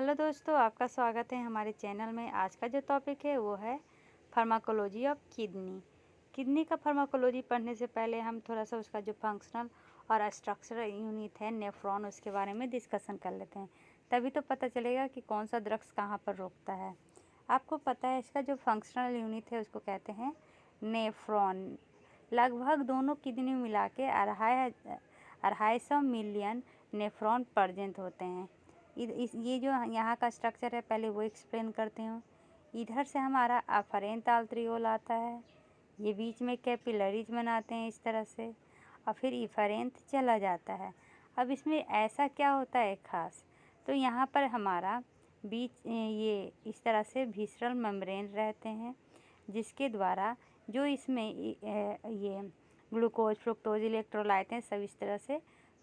Hello दोस्तों, आपका स्वागत है हमारे चैनल में। आज का जो टॉपिक है वो है फार्माकोलॉजी ऑफ किडनी। किडनी का फार्माकोलॉजी पढ़ने से पहले हम थोड़ा सा उसका जो फंक्शनल और स्ट्रक्चरल यूनिट है नेफ्रॉन, उसके बारे में डिस्कशन कर लेते हैं। तभी तो पता चलेगा कि कौन सा ड्रग्स कहाँ पर रोकता है। आपको पता है इसका जो फंक्शनल यूनिट है उसको कहते हैं नेफ्रॉन। लगभग दोनों किडनी मिला के 250 मिलियन नेफ्रॉन प्रेजेंट होते हैं। ये जो यहाँ का स्ट्रक्चर है पहले वो एक्सप्लेन करती हूँ। इधर से हमारा अफरेंट आर्टरियोल आता है, ये बीच में कैपिलरीज बनाते हैं इस तरह से, और फिर इफरेंट चला जाता है। अब इसमें ऐसा क्या होता है खास, तो यहाँ पर हमारा बीच ये इस तरह से विसरल मेम्ब्रेन रहते हैं, जिसके द्वारा जो इसमें ये ग्लूकोज, फ्रुक्टोज, इलेक्ट्रोलाइट हैं सब इस तरह से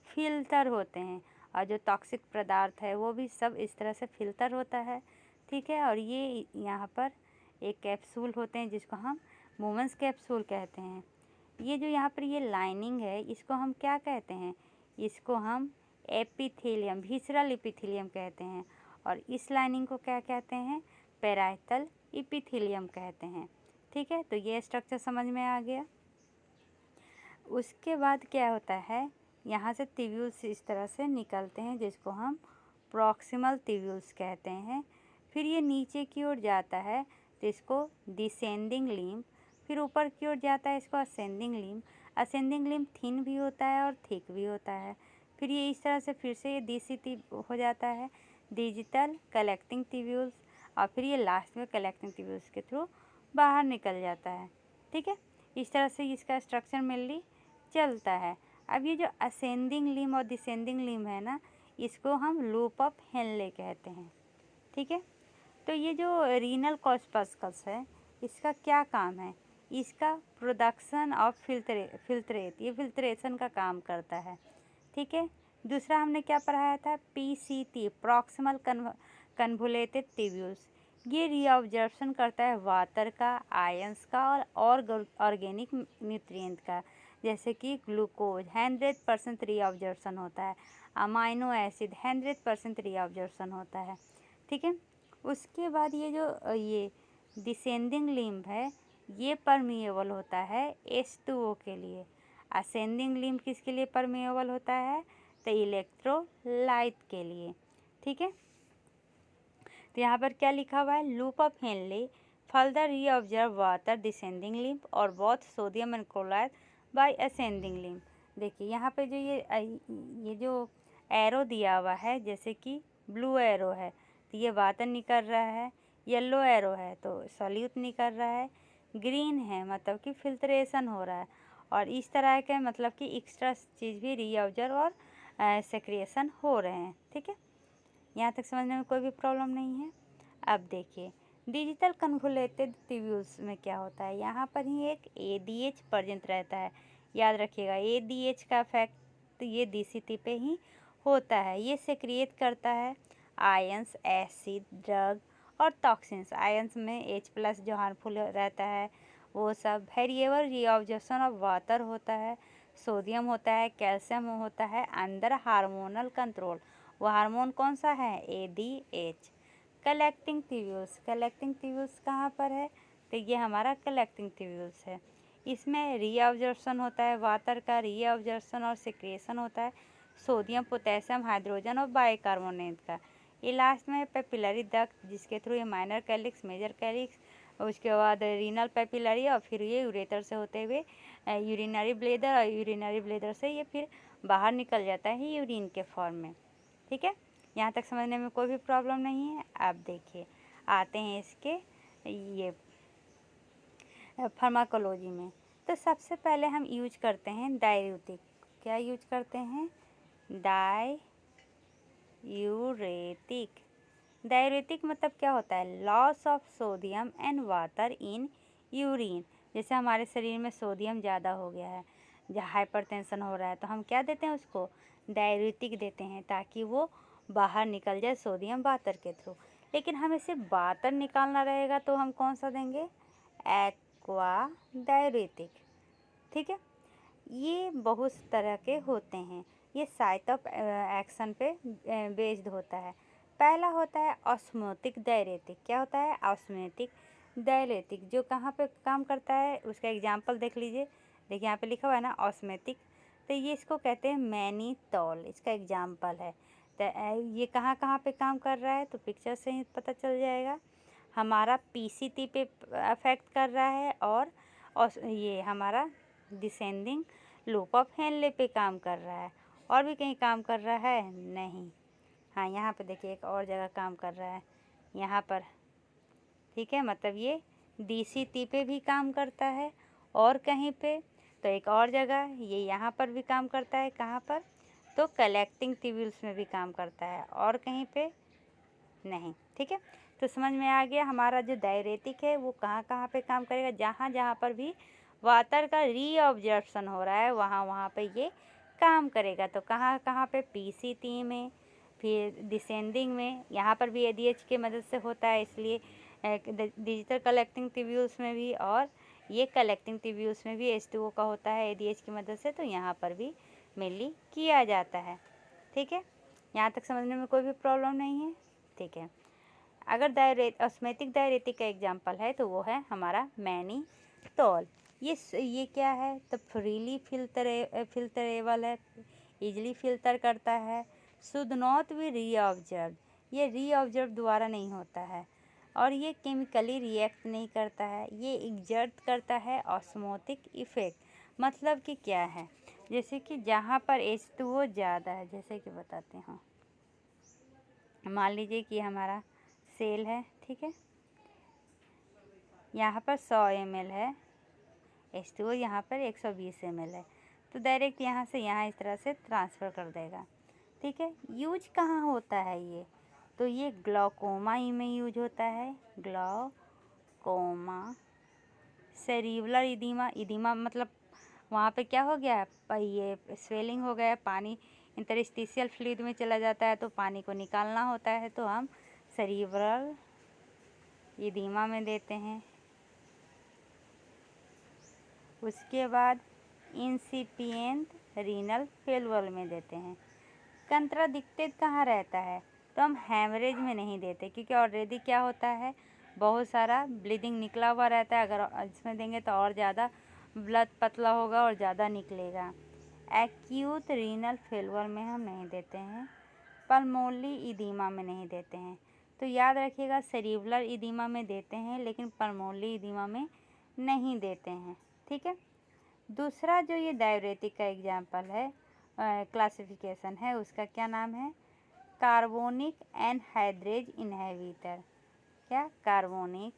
फिल्टर होते हैं, और जो टॉक्सिक पदार्थ है वो भी सब इस तरह से फिल्टर होता है। ठीक है, और ये यहाँ पर एक कैप्सूल होते हैं जिसको हम मोमेंस कैप्सूल कहते हैं। ये जो यहाँ पर ये लाइनिंग है इसको हम क्या कहते हैं, इसको हम एपिथेलियम, विसरल एपिथेलियम कहते हैं, और इस लाइनिंग को क्या कहते हैं, पैराइटल एपिथेलियम कहते हैं। ठीक है, तो ये स्ट्रक्चर समझ में आ गया। उसके बाद क्या होता है, यहाँ से ट्यूब्यूल्स इस तरह से निकलते हैं जिसको हम प्रॉक्सिमल ट्यूब्यूल्स कहते हैं। फिर ये नीचे की ओर जाता है तो इसको डिसेंडिंग लिम्ब, फिर ऊपर की ओर जाता है इसको ascending limb. Ascending limb thin भी होता है और थिक भी होता है। फिर ये इस तरह से फिर से ये डीसीटी हो जाता है, डिजिटल कलेक्टिंग ट्यूब्यूल्स, और फिर ये लास्ट में कलेक्टिंग ट्यूब्यूल्स के थ्रू बाहर निकल जाता है। ठीक है, इस तरह से इसका स्ट्रक्चर मेनली चलता है। अब ये जो असेंडिंग लिम्ब और डिसेंडिंग लिम्ब है ना, इसको हम लूप ऑफ हेनले कहते हैं। ठीक है, तो ये जो रीनल कॉर्पस्कल्स है इसका क्या काम है, इसका प्रोडक्शन ऑफ फिल्ट्रेट, ये फिल्ट्रेशन का काम करता है। ठीक है, दूसरा हमने क्या पढ़ाया था, पीसीटी, प्रॉक्सिमल कन्वोलेटेड ट्यूब्यूल्स। ये रीअब्जॉर्प्शन करता है वाटर का, आयंस का और ऑर्गेनिक न्यूट्रिएंट का, जैसे कि ग्लूकोज 100% रीअब्जॉर्प्शन होता है, अमाइनो एसिड 100% रीअब्जॉर्प्शन होता है। ठीक है, उसके बाद ये जो ये डिसेंडिंग लिम्ब है ये परमिएबल होता है H2O के लिए। असेंडिंग लिम्ब किसके लिए परमिएबल होता है, तो इलेक्ट्रोलाइट के लिए। ठीक है, तो यहाँ पर क्या लिखा हुआ है, loop of Henle further reabsorb water descending limb और both sodium and chloride by ascending limb. देखिए यहाँ पे जो ये जो एरो दिया हुआ है, जैसे कि ब्लू एरो है तो ये वाटर निकल रहा है, येलो एरो है तो सॉल्यूट निकल रहा है, ग्रीन है मतलब कि फिल्ट्रेशन हो रहा है, और इस तरह के मतलब कि एक्स्ट्रा चीज़ भी रीअब्जॉर्ब और सेक्रिएशन हो रहे हैं। ठीक है, यहाँ तक समझने में कोई भी प्रॉब्लम नहीं है। अब देखिए डिजिटल कन्वोलेटेड ट्यूब्यूल्स में क्या होता है, यहाँ पर ही एक ADH प्रेजेंट रहता है। याद रखिएगा ADH का इफेक्ट ये DCT पे ही होता है। ये सेक्रिएट करता है आयंस, एसिड, ड्रग और टॉक्सिन्स। आयंस में H+ जो हार्मफुल रहता है वो सब, वेरिएबल रीअब्जॉर्प्शन ऑफ वाटर होता है, सोडियम होता है, कैल्शियम होता है, अंडर हार्मोनल कंट्रोल। वो हार्मोन कौन सा है, ADH। Collecting tubules, collecting tubules कहाँ पर है, तो ये हमारा कलेक्टिंग ट्यूब्यूल्स है। इसमें रीअब्जॉर्प्शन होता है वाटर का, रीअब्जॉर्प्शन और सिक्रेशन होता है सोडियम, पोटेशियम, हाइड्रोजन और बाइकार्बोनेट का। ये लास्ट में पेपिलरी डक्ट जिसके थ्रू ये माइनर कैलिक्स, मेजर कैलिक्स, उसके बाद रीनल पेपिलरी, और फिर ये यूरेटर से होते हुए यूरिनरी ब्लेडर, और यूरिनरी ब्लेडर से ये फिर बाहर निकल जाता है यूरिन के फॉर्म में। ठीक है, यहाँ तक समझने में कोई भी प्रॉब्लम नहीं है। अब देखिए आते हैं इसके ये फार्माकोलॉजी में। तो सबसे पहले हम यूज करते हैं डाययूरेटिक। क्या यूज करते हैं, डाययूरेटिक। डाययूरेटिक मतलब क्या होता है, loss of sodium and water in urine. जैसे हमारे शरीर में सोडियम ज़्यादा हो गया है, जहाँ हाइपरटेंशन हो रहा है, तो हम क्या देते हैं उसको, डाययूरेटिक देते हैं ताकि वो बाहर निकल जाए सोडियम वाटर के थ्रू। लेकिन हमें सिर्फ वाटर निकालना रहेगा तो हम कौन सा देंगे, एक्वा डाययूरेटिक। ठीक है, ये बहुत तरह के होते हैं, ये साइट ऑफ एक्शन पे बेस्ड होता है। पहला होता है ऑस्मोटिक डायरेटिक। क्या होता है? Osmotic diuretic. जो कहाँ पे काम करता है उसका एग्जाम्पल देख लीजिए। देखिए यहाँ पे लिखा हुआ है ना ऑस्मेटिक, तो ये इसको कहते हैं मैनीतोल, इसका एग्जाम्पल है। तो ये कहाँ कहाँ पे काम कर रहा है तो पिक्चर से ही पता चल जाएगा। हमारा पीसीटी पे अफेक्ट कर रहा है और ये हमारा डिसेंडिंग लूप ऑफ हेनले पे काम कर रहा है। और भी कहीं काम कर रहा है? नहीं। हाँ, यहाँ पे देखिए एक और जगह काम कर रहा है, यहाँ पर। ठीक है, मतलब ये डीसीटी पे भी काम करता है और कहीं पे तो एक और जगह ये यहाँ पर भी काम करता है। कहाँ पर? तो कलेक्टिंग ट्यूब्यूल्स में भी काम करता है और कहीं पे नहीं। ठीक है, तो समझ में आ गया हमारा जो डायरेटिक है वो कहाँ कहाँ पे काम करेगा। जहाँ जहाँ पर भी वाटर का रीअब्जॉर्प्शन हो रहा है वहाँ वहाँ पे ये काम करेगा। तो कहाँ कहाँ पे? पीसीटी में, फिर डिसेंडिंग में, यहाँ पर भी एडीएच की मदद से होता है, इसलिए डिजिटल कलेक्टिंग ट्यूब्यूल्स में भी, और ये कलेक्टिंग ट्यूब्यूल्स में भी H2O का होता है एडीएच की मदद से। तो यहाँ पर भी मेनली किया जाता है। ठीक है, यहाँ तक समझने में कोई भी प्रॉब्लम नहीं है। ठीक है, अगर ऑस्मेटिक डायरेटिक का एग्जाम्पल है तो वो है हमारा मैनीतोल। ये क्या है? तो फ्रीली फिल्टरेबल है, इजीली फिल्टर करता है, शुड नॉट बी रीऑब्जर्व, ये रीऑब्जर्व दोबारा नहीं होता है, और ये केमिकली रिएक्ट नहीं करता है, ये एग्जर्ट करता है ऑस्मोटिक इफ़ेक्ट। मतलब कि क्या है? जैसे कि जहाँ पर H2O ज़्यादा है, जैसे कि बताते हैं, मान लीजिए कि हमारा सेल है। ठीक है, यहाँ पर 100 ml है H2O, यहाँ पर 120 ml है, तो डायरेक्ट यहाँ से यहाँ इस तरह से ट्रांसफ़र कर देगा। ठीक है, यूज कहाँ होता है ये? तो ये ग्लाकोमा ही में यूज होता है। ग्लाकोमा, सेरिब्रल इदीमा, इदीमा मतलब वहाँ पे क्या हो गया? ये स्वेलिंग हो गया, पानी इंटरस्टिशियल फ्लूइड में चला जाता है, तो पानी को निकालना होता है, तो हम सेरिब्रल इदीमा में देते हैं। उसके बाद इंसिपिएंट रीनल फेल्योर में देते हैं। कंट्राडिक्टेड कहाँ रहता है? तो हम हैमरेज में नहीं देते, क्योंकि ऑलरेडी क्या होता है, बहुत सारा ब्लीडिंग निकला हुआ रहता है। अगर इसमें देंगे तो और ज़्यादा ब्लड पतला होगा और ज़्यादा निकलेगा। एक्यूट रीनल फेल्योर में हम नहीं देते हैं। पल्मोनरी इदीमा में नहीं देते हैं। तो याद रखिएगा, सेरिब्रल इदीमा में देते हैं लेकिन पल्मोनरी इदीमा में नहीं देते हैं। ठीक है, दूसरा जो ये डायरेटिक का एग्जाम्पल है, क्लासिफिकेशन है, उसका क्या नाम है? Carbonic anhydrase inhibitor. क्या? Carbonic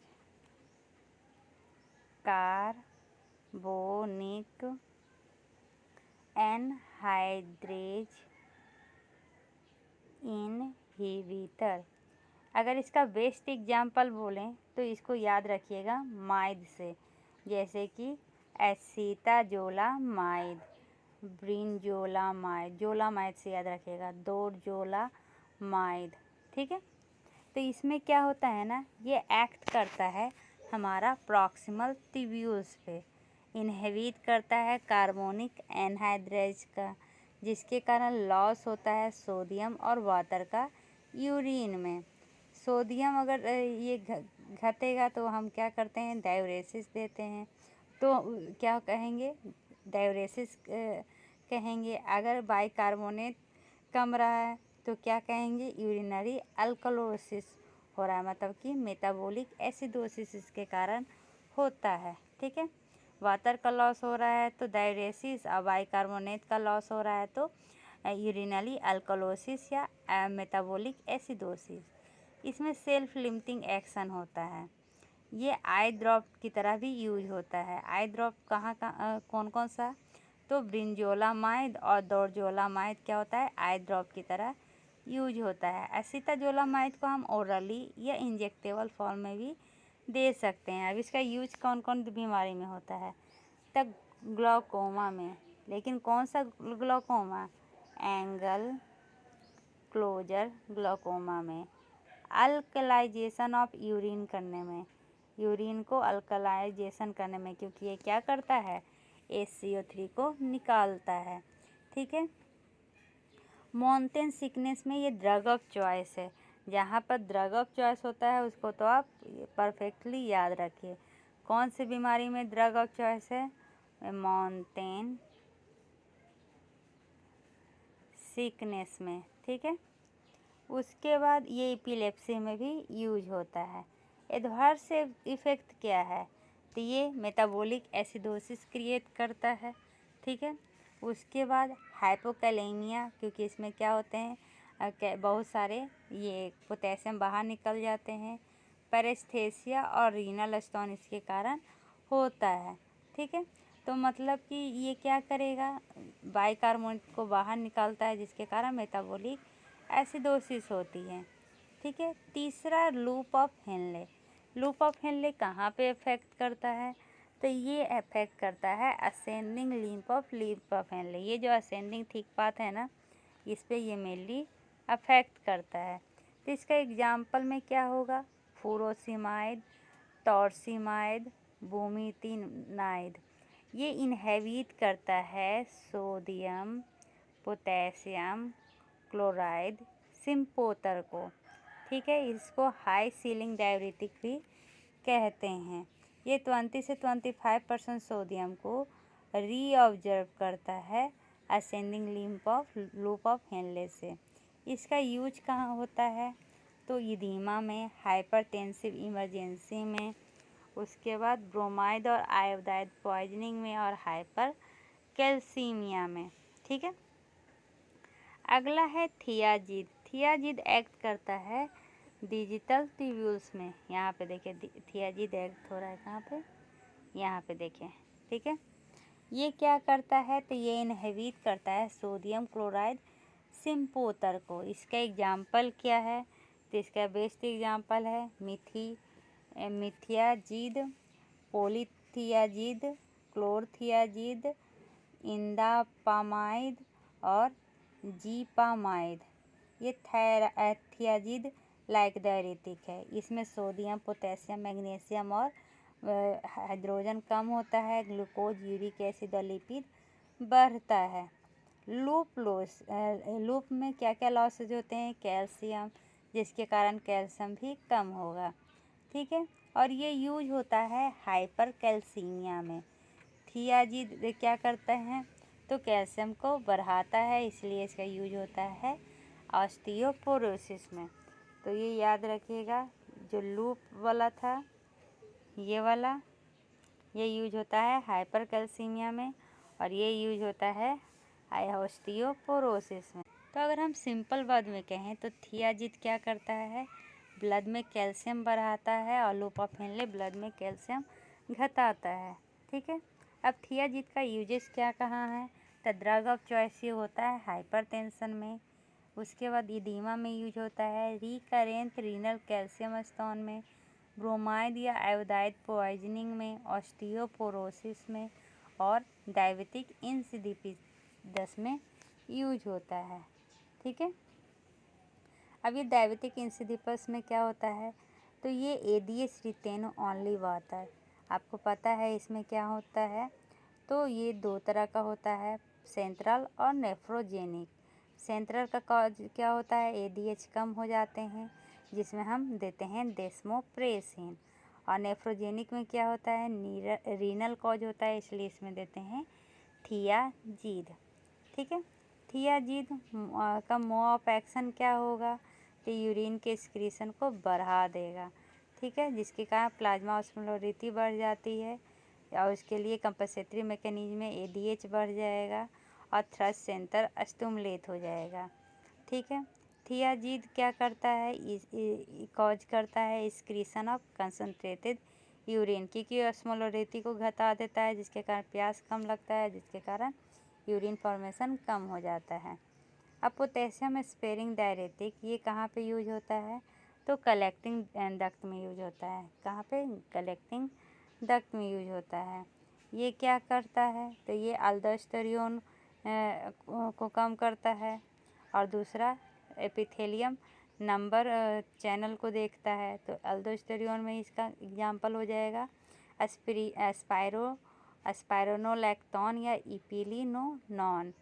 anhydrase inhibitor. अगर इसका बेस्ट एग्जाम्पल बोलें तो इसको याद रखिएगा माइड से, जैसे कि एसीटाजोलामाइड, ब्रिंजोलामाइड, जोलामाइड से याद रखिएगा, दोरजोलामाइड। ठीक है, तो इसमें क्या होता है ना, ये एक्ट करता है हमारा प्रॉक्सिमल ट्यूब्यूल्स पे, इनहिबिट करता है कार्बोनिक एनहाइड्रेज का, जिसके कारण लॉस होता है सोडियम और वाटर का यूरिन में। सोडियम अगर ये घटेगा तो हम क्या करते हैं? डायूरेसिस देते हैं। तो क्या कहेंगे? डायूरेसिस कहेंगे। अगर बाइकार्बोनेट कम रहा है तो क्या कहेंगे? यूरिनरी अल्कलोसिस हो रहा है, मतलब कि मेटाबॉलिक एसिडोसिस इसके कारण होता है। ठीक है, वाटर का लॉस हो रहा है तो डायूरेसिस, और बाइकार्बोनेट का लॉस हो रहा है तो यूरिनरी अल्कलोसिस या मेटाबॉलिक एसिडोसिस। इसमें सेल्फ लिमिटिंग एक्शन होता है। ये आई ड्रॉप की तरह भी यूज होता है। आई ड्रॉप कहाँ कौन कौन सा? तो ब्रिंजोलामाइड और दोरजोलामाइड क्या होता है? आई ड्रॉप की तरह यूज होता है। एसीटाजोलामाइड को हम ओरली या इंजेक्टेबल फॉर्म में भी दे सकते हैं। अब इसका यूज कौन कौन बीमारी में होता है? तब ग्लाकोमा में, लेकिन कौन सा ग्लाकोमा? एंगल क्लोजर ग्लाकोमा में। अल्कलाइजेशन ऑफ यूरिन करने में, यूरिन को अल्कलाइजेशन करने में, क्योंकि ये क्या करता है? HCO3 को निकालता है। ठीक है, माउंटेन सिकनेस में ये ड्रग ऑफ चॉइस है। जहाँ पर ड्रग ऑफ चॉइस होता है उसको तो आप परफेक्टली याद रखिए। कौन सी बीमारी में ड्रग ऑफ चॉइस है? माउंटेन सिकनेस में, ठीक है। उसके बाद ये एपिलेप्सी में भी यूज होता है। एडवर्स इफेक्ट क्या है? तो ये मेटाबॉलिक एसिडोसिस क्रिएट करता है, ठीक है। उसके बाद हाइपोकैलेमिया, क्योंकि इसमें क्या होते हैं बहुत सारे ये पोटेशियम बाहर निकल जाते हैं। पैरेस्थेसिया और रीनल स्टोन इसके कारण होता है, ठीक है। तो मतलब कि ये क्या करेगा, बाइकार्बोनेट को बाहर निकालता है जिसके कारण मेटाबॉलिक एसिडोसिस होती है, ठीक है। तीसरा loop of Henley. Loop of Henley कहाँ पे इफेक्ट करता है? तो ये इफेक्ट करता है असेंडिंग लीप ऑफ हेनले। ये जो असेंडिंग थिक पाथ है ना, इस पे ये मेनली अफेक्ट करता है। तो इसका एग्जाम्पल में क्या होगा? फुरोसिमाइड, टॉर्सिमाइड, बुमीथिनाइड। ये इनहेबिट करता है सोडियम पोटेशियम क्लोराइड सिम्पोटर को, ठीक है। इसको हाई सीलिंग डाययूरेटिक भी कहते हैं। ये 20 से 25% सोडियम को रीऑब्जर्व करता है असेंडिंग लूप ऑफ हेनले से। इसका यूज कहाँ होता है? तो इदीमा में, हाइपरटेंसिव इमरजेंसी में, उसके बाद ब्रोमाइड और आयोडाइड पॉइजनिंग में और हाइपर कैल्सीमिया में, ठीक है। अगला है थियाजिड। थियाजिड एक्ट करता है डिजिटल ट्यूब्यूल्स में। यहाँ पे देखिए थियाजिड एक्ट हो रहा है कहाँ पे? यहाँ पे देखें, ठीक है। ये क्या करता है? तो ये इनहिबिट करता है सोडियम क्लोराइड सिम्पोटर को। इसका एग्जाम्पल क्या है? तो इसका बेस्ट एग्जाम्पल है मिथियाजिड, पोलीथियाजिड, क्लोरथियाजिड, इंदापामाइड और जीपामाइड। ये थियाजिड लाइक डायरेटिक है। इसमें सोडियम पोटेशियम मैग्नीशियम और हाइड्रोजन कम होता है, ग्लूकोज यूरिक एसिड और लिपिड बढ़ता है। लूप में क्या क्या लॉसेज होते हैं? कैल्शियम, जिसके कारण कैल्शियम भी कम होगा, ठीक है। और ये यूज होता है हाइपर कैल्सीमिया में। थियाजिड क्या करता है? तो कैल्शियम को बढ़ाता है, इसलिए इसका यूज होता है ऑस्टियोपोरोसिस में। तो ये याद रखिएगा, जो लूप वाला था ये वाला, ये यूज होता है हाइपर कैल्सीमिया में और ये यूज होता है ऑस्टियोपोरोसिस में। तो अगर हम सिंपल वर्ड में कहें तो थियाजिड क्या करता है? ब्लड में कैल्शियम बढ़ाता है और लूप ऑफ हेनले ब्लड में कैल्शियम घटाता है, ठीक है। अब थियाजिड का यूजेस क्या कहाँ है? तो ड्रग ऑफ चॉइस ये होता है हाइपरटेंशन में। उसके बाद इदीमा में यूज होता है, रिकरेंट रीनल कैल्शियम स्टोन में, ब्रोमाइड या आयोडाइड पॉइजनिंग में, ऑस्टियोपोरोसिस में और डायबिटिक इंसिडिपिडस में यूज होता है, ठीक है। अब ये डायबिटिक इंसिडिपस में क्या होता है? तो ये एडीएच रिटेन ओनली वाटर। आपको पता है इसमें क्या होता है? तो ये दो तरह का होता है, सेंट्रल और नेफ्रोजेनिक। सेंट्रल का कॉज क्या होता है? एडीएच कम हो जाते हैं, जिसमें हम देते हैं डेस्मोप्रेसिन। और नेफ्रोजेनिक में क्या होता है? रीनल कॉज होता है, इसलिए इसमें देते हैं थियाजिड, ठीक है। थियाजिड का मोड ऑफ एक्शन क्या होगा? तो यूरिन के एक्सक्रीशन को बढ़ा देगा, ठीक है, जिसके कारण प्लाज्मा ऑस्मोलरिटी बढ़ जाती है और उसके लिए कंपनसेटरी मैकेनिज्म में एडीएच बढ़ जाएगा और थ्रस्ट सेंटर स्टिमुलेट हो जाएगा, ठीक है। थियाजिड क्या करता है? कॉज करता है एक्सक्रीशन ऑफ कंसनट्रेटेड यूरिन, क्योंकि ऑस्मोलरिटी को घटा देता है जिसके कारण प्यास कम लगता है, जिसके कारण यूरिन फॉर्मेशन कम हो जाता है। अब पोटेशियम स्पेरिंग डायरेटिक ये कहाँ पे यूज होता है? तो कलेक्टिंग डक्ट में यूज होता है। कहाँ पे? कलेक्टिंग डक्ट में यूज होता है। ये क्या करता है? तो ये अल्डोस्टेरोन को कम करता है और दूसरा एपिथेलियम नंबर चैनल को देखता है। तो अल्डोस्टेरोन में इसका एग्जाम्पल हो जाएगा स्पाइरोनोलैक्टोन या इपिलिनोनॉन।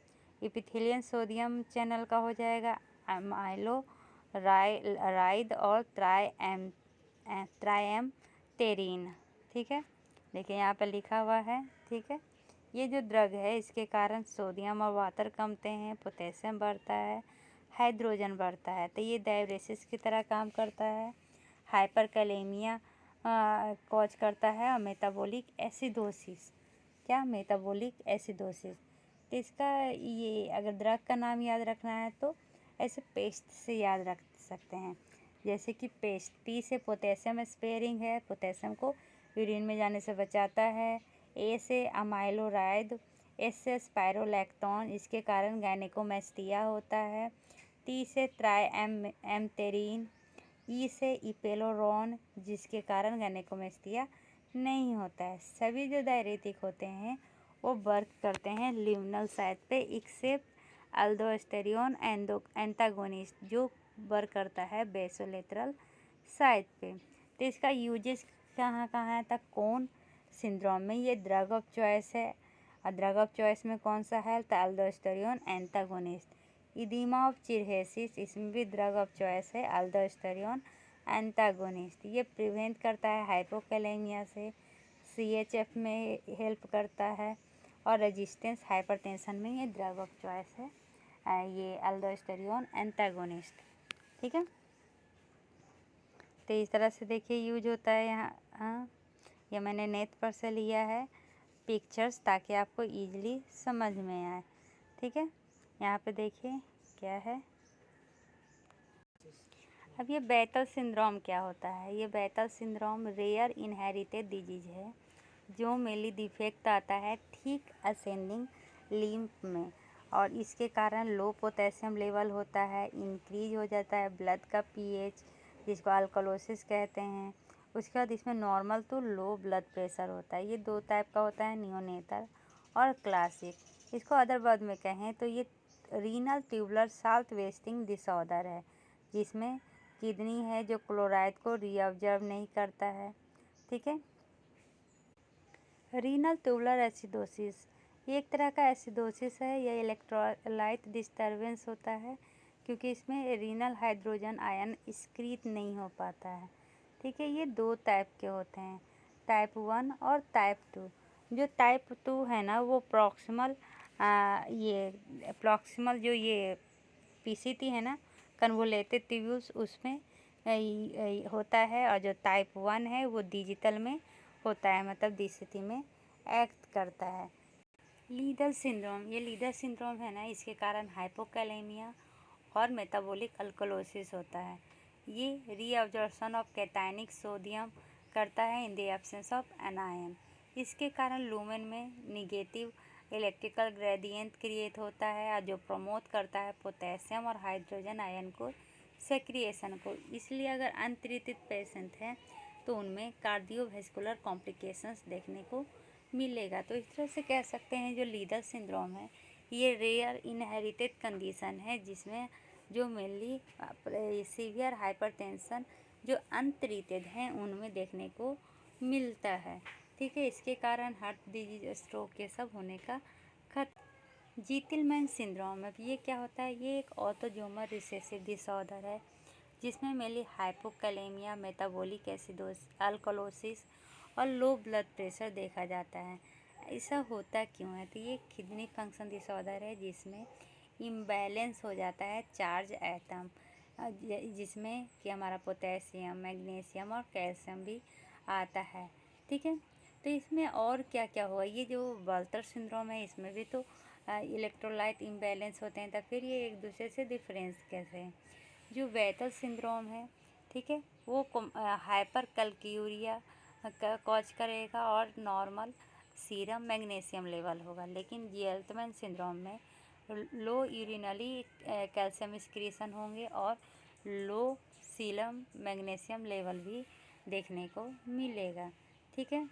एपिथेलियन सोडियम चैनल का हो जाएगा अमाइलोपेक्टिन राइद और ट्राइएम्फेटेरिन। ठीक है, देखिए यहाँ पे लिखा हुआ है। ठीक है, ये जो ड्रग है इसके कारण सोडियम और वाटर कमते हैं, पोटेशियम बढ़ता है, हाइड्रोजन बढ़ता है, तो ये डाययूरेसिस की तरह काम करता है, हाइपरकैलेमिया कॉज करता है, और मेटाबॉलिक एसिडोसिस। क्या? Metabolic acidosis. तो इसका ये अगर ड्रग का नाम याद रखना है तो ऐसे पेस्ट से याद रख सकते हैं, जैसे कि पेस्ट। पी से पोटेशियम स्पेयरिंग है, पोटेशियम को यूरिन में जाने से बचाता है। ए से अमाइलोराइड, एस से स्पाइरोलैक्टोन, इसके कारण गायनेकोमेस्टिया होता है। टी से ट्राइएम्फेटेरिन, ई से इपेलोरॉन, जिसके कारण गायनेकोमेस्टिया नहीं होता है। सभी जो डायरेटिक होते हैं वो वर्क करते हैं लिमिनल साइट पे, एक्सेप्ट अल्डोस्टेरोन एंटागोनिस्ट जो वर्क करता है बेसोलेटरल साइट पे। तो इसका यूजेस कहाँ कहाँ है? तक कौन सिंड्रोम में ये ड्रग ऑफ चॉइस है, और ड्रग ऑफ चॉइस में कौन सा है? तो अल्डोस्टेरोन एंटागोनिस्ट। इदीमा ऑफ चिरहेसिस, इसमें भी ड्रग ऑफ चॉइस है अल्डोस्टेरोन एंटागोनिस्ट। ये प्रिवेंट करता है हाइपोकैलेमिया से, CHF में हेल्प करता है, और रेजिस्टेंस हाइपरटेंशन में ये ड्रग ऑफ चॉइस है ये अल्डोस्टेरोन एंटागोनिस्ट। ठीक है, तो इस तरह से देखिए यूज होता है यहाँ। हाँ, ये मैंने नेट पर से लिया है पिक्चर्स, ताकि आपको इजीली समझ में आए। ठीक है, यहाँ पे देखिए क्या है। अब ये बैटल सिंड्रोम क्या होता है? ये Bartter syndrome rare inherited disease है जो मेनली डिफेक्ट आता है ठीक असेंडिंग लिम्फ में, और इसके कारण लो पोटेशियम लेवल होता है, इंक्रीज हो जाता है ब्लड का pH, जिसको अल्कलोसिस कहते हैं। उसके बाद इसमें normal to low blood pressure होता है। ये दो टाइप का होता है, नियोनेटल और क्लासिक। इसको अदर वर्ड में कहें तो ये renal tubular salt wasting disorder है, जिसमें किडनी है जो क्लोराइड को रीअब्जॉर्ब नहीं करता है। ठीक है, रीनल ट्यूबुलर एसिडोसिस, ये एक तरह का एसिडोसिस है। यह इलेक्ट्रोलाइट डिस्टर्बेंस होता है क्योंकि इसमें रीनल हाइड्रोजन आयन एक्रीट नहीं हो पाता है। ठीक है, ये दो टाइप के होते हैं, टाइप 1 और टाइप 2। जो टाइप 2 है ना वो प्रॉक्सिमल जो ये PCT है ना, कन्वोलेटेड ट्यूब्यूल्स, उसमें होता है, और जो टाइप 1 है वो डिजिटल में होता है, मतलब DCT में एक्ट करता है। लीडर सिंड्रोम, ये लीडर सिंड्रोम है ना, इसके कारण हाइपोकैलेमिया और मेटाबॉलिक अल्कलोसिस होता है। ये रीअब्जॉर्प्शन ऑफ कैटायनिक सोडियम करता है in the absence of anion. इसके कारण लूमेन में निगेटिव इलेक्ट्रिकल ग्रेडियंट क्रिएट होता है, और जो प्रमोट करता है पोटेशियम और हाइड्रोजन आयन को सेक्रिएशन को। इसलिए अगर अनट्रीटेड पेशेंट हैं तो उनमें कार्डियोवैस्कुलर कॉम्प्लिकेशंस देखने को मिलेगा। तो इस तरह से कह सकते हैं जो लीडर सिंड्रोम है ये रेयर इनहेरिटेड कंडीशन है, जिसमें जो मेनली सीवियर हाइपरटेंशन जो अनट्रीटेड हैं उनमें देखने को मिलता है। ठीक है, इसके कारण हार्ट डिजीज, स्ट्रोक ये सब होने का जीटलमैन सिंड्रोम। अब ये क्या होता है? ये एक ऑटोजोमल रिसेसिव डिसऑर्डर है जिसमें मेनली हाइपोकैलेमिया, मेटाबॉलिक अल्कलोसिस और लो ब्लड प्रेशर देखा जाता है। ऐसा होता क्यों है? तो ये किडनी फंक्शन डिसऑर्डर है जिसमें इम्बैलेंस हो जाता है चार्ज एटम, जिसमें कि हमारा पोटेशियम, मैग्नीशियम और कैल्शियम भी आता है। ठीक है, तो इसमें और क्या क्या हुआ? ये जो बल्टर सिंड्रोम है इसमें भी तो इलेक्ट्रोलाइट इम्बैलेंस होते हैं, तो फिर ये एक दूसरे से डिफरेंस कैसे है? जो बैटल सिंड्रोम है, ठीक है, वो हाइपर कैल्क्यूरिया का कॉज करेगा और नॉर्मल सीरम मैग्नीशियम लेवल होगा। लेकिन जीटलमैन सिंड्रोम में लो यूरिनरी कैल्शियम एक्सक्रीशन होंगे और लो सीरम मैग्नीशियम लेवल भी देखने को मिलेगा। ठीक है।